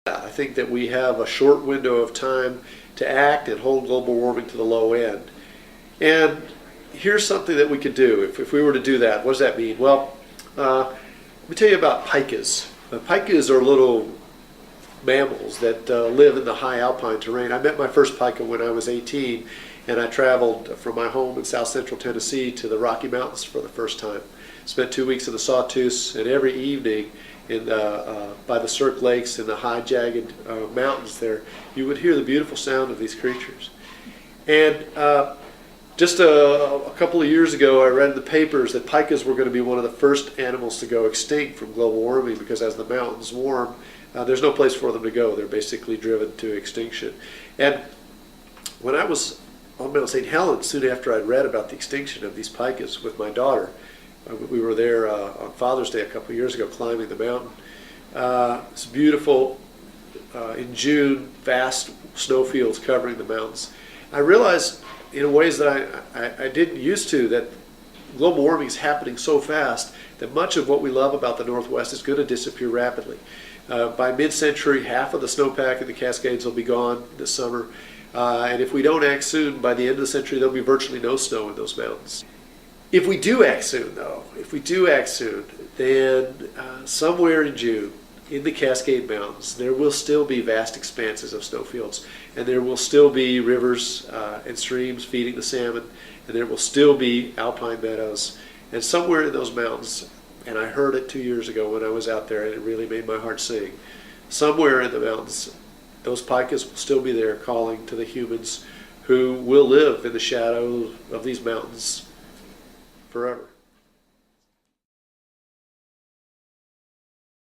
I think that we have a short window of time to act and hold global warming to the low end. And here's something that we could do if we were to do that. What does that mean? Well, let me tell you about pikas. Pikas are little mammals that live in the high alpine terrain. I met my first pika when I was 18, and I traveled from my home in south central Tennessee to the Rocky Mountains for the first time. Spent 2 weeks in the Sawtooths, and every evening by the Cirque Lakes in the high jagged mountains there, you would hear the beautiful sound of these creatures. And just a couple of years ago, I read in the papers that pikas were going to be one of the first animals to go extinct from global warming, because as the mountains warm, there's no place for them to go. They're basically driven to extinction. And when I was on Mount St. Helens, soon after I'd read about the extinction of these pikas with my daughter, we were there on Father's Day a couple of years ago climbing the mountain. It's beautiful. In June, vast snowfields covering the mountains. I realized in ways that I didn't used to that global warming is happening so fast that much of what we love about the Northwest is going to disappear rapidly. By mid-century, half of the snowpack in the Cascades will be gone this summer. And if we don't act soon, by the end of the century, there'll be virtually no snow in those mountains. If we do act soon, though, then somewhere in June, in the Cascade Mountains, there will still be vast expanses of snowfields, and there will still be rivers and streams feeding the salmon, and there will still be alpine meadows. And somewhere in those mountains, and I heard it 2 years ago when I was out there, and it really made my heart sing, somewhere in the mountains, those pikas will still be there calling to the humans who will live in the shadow of these mountains forever.